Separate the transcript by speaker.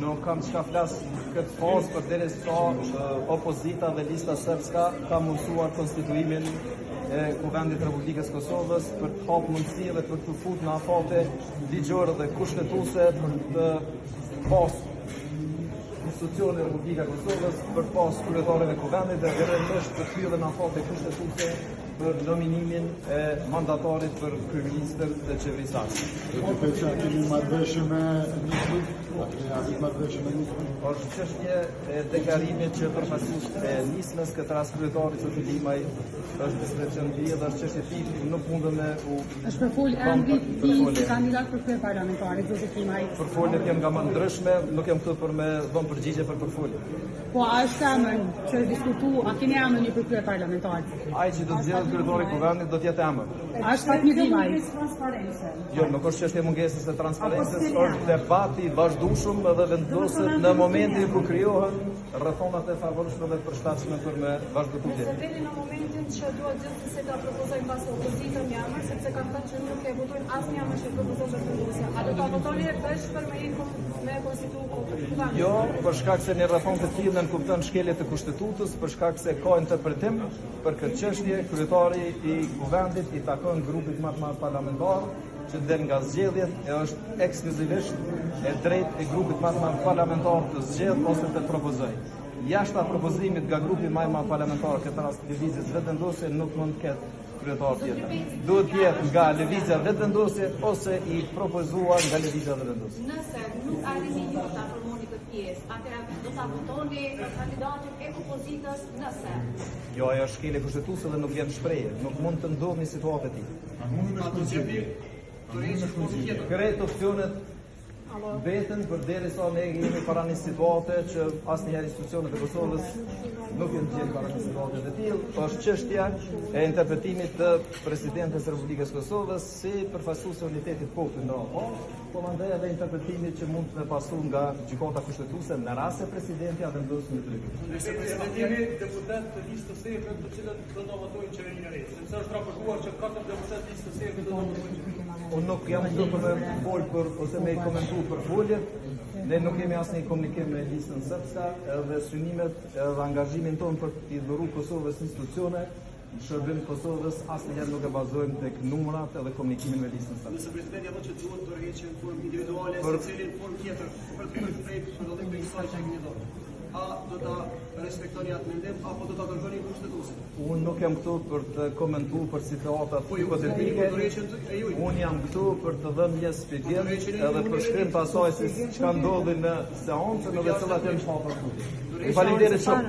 Speaker 1: nuk kam çka flas këtë fazë përderisa opozita dhe lista sërbska ka mundsuar konstituimin e Kuvendit Republikës Kosovës për të hapur mundësi dhe për të futur në afate ligjore dhe kushtetuese për të pas institucionet e Republikës Kosovës për pas kryetarëve të Kuvendit dhe rreth për të hyrë në afate kushtetuese për nominimin e mandatarit për kryeministër dhe qeverisar. Është çështje e deklarimit që përfaqësues e nismës këtë rast kryetari Zoti Limaj është diskrecion dhe është çështje tip, nuk mundem me u
Speaker 2: është përfolje si kandidat për krye parlamentare Zoti Limaj.
Speaker 1: Përfoljet janë nga më ndryshme, nuk jam këtu për me dhënë përgjigje për përfolje.
Speaker 2: Po a është emër që diskutu, a keni emër një për krye parlamentar?
Speaker 1: Ai që do të zgjedhë kryetari i Kuvendit do të jetë emër.
Speaker 2: A është Fatmir Limaj?
Speaker 1: Jo, nuk është çështje mungesës së transparencës, është debati i vazhdueshëm edhe vendoset në momentin kur krijohen rrethonat e favorshme dhe përshtatshme për me vazhdu tutje.
Speaker 3: Se deri në momentin që duhet gjithsesi ta propozojnë pas opozitën një emër, sepse kanë thënë që nuk e votojnë asnjë emër që propozon vendosja. A do ta votoni veç për me konstituu Kuvendin?
Speaker 1: Jo, për shkak se në rrethon të tillë në kupton shkeljet e kushtetutës, për shkak se ka interpretim për këtë çështje, kryetari i Kuvendit i takon grupit më të madh parlamentar që del nga zgjedhjet e është ekskluzivisht e drejtë e grupit më të madh parlamentar të zgjedh ose të propozojë. Jashta propozimit nga grupi më i madh parlamentar, këtë rast lëvizjes vetëvendosje, nuk mund të ketë kryetar tjetër. Duhet të jetë nga lëvizja vetëvendosje ose i propozuar nga lëvizja vetëvendosje.
Speaker 3: Nëse nuk arrini ju ta formoni këtë pjesë, atëherë do ta votoni kandidatin e opozitës nëse.
Speaker 1: Jo, ajo është shkelje kushtetuese dhe nuk vjen shprehje, nuk mund të ndodhë një situatë e tillë. Kretë opsionet vetën përderisa ne jemi para një situate që asnjëherë institucionet e Kosovës nuk janë gjallë para një situate të tillë. Është çështja e interpretimit të Presidentes së Republikës Kosovës si përfaqësues e unitetit popullit në APO, po mandej edhe interpretimit që mund të pasu nga gjykata kushtetuese në rast se presidenti a vendosur në drejtim.
Speaker 4: Nëse presidenti deputet të listës së EFE të cilët do të votojnë qeverinë e re, sepse është raportuar që 4 deputet të listës së EFE do të votojnë.
Speaker 1: Unë nuk jam këtu për me folë për ose me komentu për foljet, ne nuk kemi asnjë komunikim me listën sërbska, edhe synimet edhe angazhimin tonë për t'i dhuru Kosovës institucione, shërbim Kosovës asnjëherë nuk e bazojmë tek numrat edhe komunikimin me listën sërbske.
Speaker 4: Nëse presidenti apo që duhet të rreheqë në formë individuale, secili në formë tjetër, për të drejtë për dallim të kësaj që keni dhënë. A do ta respektoni atë mendim apo do ta dërgoni kushtetuese?
Speaker 1: Unë nuk jam këtu për të komentuar për situata hipotetike. Unë jam këtu për të dhënë një shpjegim edhe për shkrim të asaj se çka ndodhi në seancën edhe cilat janë shkaqet. Faleminderit shumë.